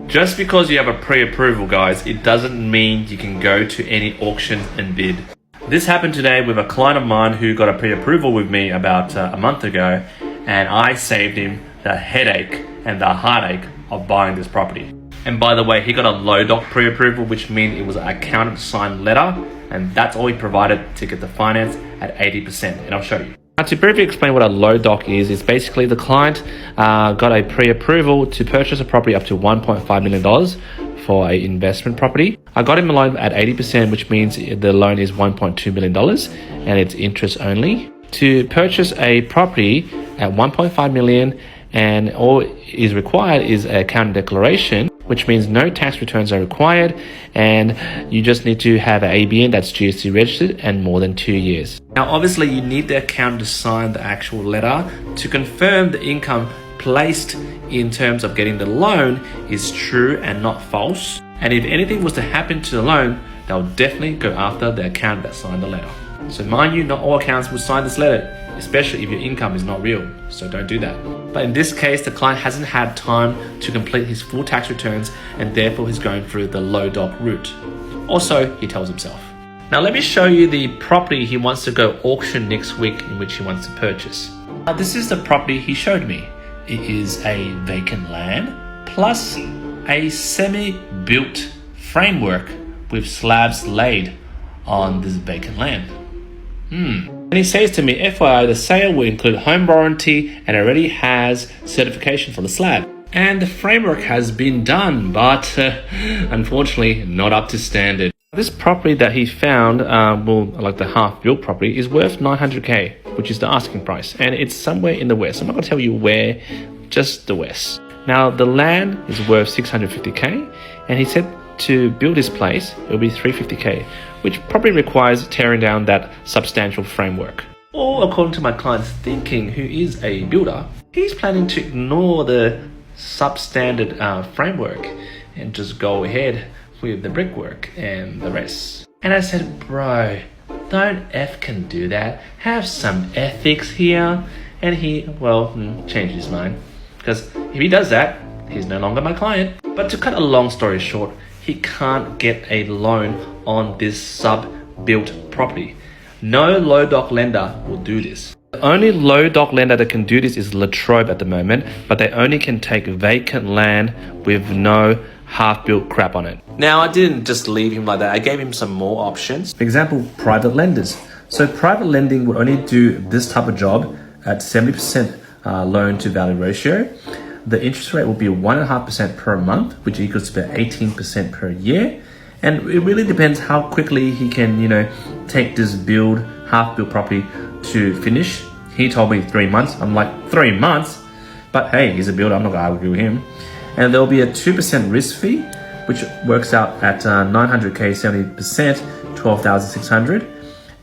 Just because you have a pre-approval, guys, it doesn't mean you can go to any auction and bid. This happened today with a client of mine who got a pre-approval with me about a month ago, and I saved him the headache and the heartache of buying this property. And by the way, he got a low doc pre-approval, which means it was an accountant signed letter, and that's all he provided to get the finance at 80%, and I'll show you. Now, to briefly explain what a low doc is, it's basically the client got a pre-approval to purchase a property up to $1.5 million for an investment property. I got him a loan at 80%, which means the loan is $1.2 million and it's interest only. To purchase a property at $1.5 million, and all is required is an accounting declaration, which means no tax returns are required, and you just need to have an ABN that's GST registered and more than 2 years. Now, obviously, you need the accountant to sign the actual letter to confirm the income placed in terms of getting the loan is true and not false. And if anything was to happen to the loan, they'll definitely go after the accountant that signed the letter. So mind you, not all accountants will sign this letter, especially if your income is not real, so don't do that. But in this case, the client hasn't had time to complete his full tax returns, and therefore he's going through the low doc route. Also, he tells himself. Now let me show you the property he wants to go auction next week, in which he wants to purchase. Now this is the property he showed me. It is a vacant land plus a semi-built framework with slabs laid on this vacant land. And he says to me, FYI, the sale will include home warranty and already has certification for the slab. And the framework has been done, but unfortunately not up to standard. This property that he found, like the half-built property, is worth $900K, which is the asking price. And it's somewhere in the west. I'm not going to tell you where, just the west. Now, the land is worth $650K, and he said to build this place, it'll be $350K, which probably requires tearing down that substantial framework. Or according to my client's thinking, who is a builder, he's planning to ignore the substandard framework and just go ahead with the brickwork and the rest. And I said, bro, don't can do that. Have some ethics here. And he, changed his mind. Because if he does that, he's no longer my client. But to cut a long story short, he can't get a loan on this sub-built property. No low doc lender will do this. The only low doc lender that can do this is Latrobe at the moment, but they only can take vacant land with no half-built crap on it. Now, I didn't just leave him like that. I gave him some more options. For example, private lenders. So private lending would only do this type of job at 70% loan to value ratio. The interest rate will be 1.5% per month, which equals to about 18% per year. And it really depends how quickly he can, take this half-built property to finish. He told me 3 months. I'm like, 3 months? But hey, he's a builder. I'm not going to argue with him. And there'll be a 2% risk fee, which works out at $900K, 70%, $12,600.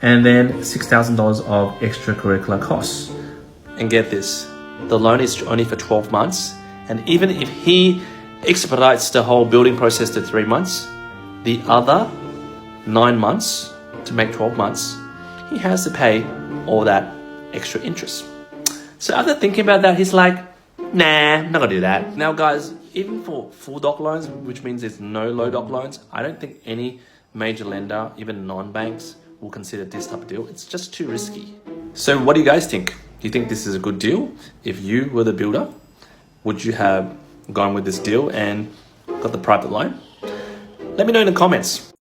And then $6,000 of extracurricular costs. And get this. The loan is only for 12 months. And even if he expedites the whole building process to 3 months, the other 9 months to make 12 months, he has to pay all that extra interest. So after thinking about that, he's like, nah, I'm not gonna do that. Now guys, even for full doc loans, which means there's no low doc loans, I don't think any major lender, even non-banks, will consider this type of deal. It's just too risky. So what do you guys think? Do you think this is a good deal? If you were the builder, would you have gone with this deal and got the private loan? Let me know in the comments.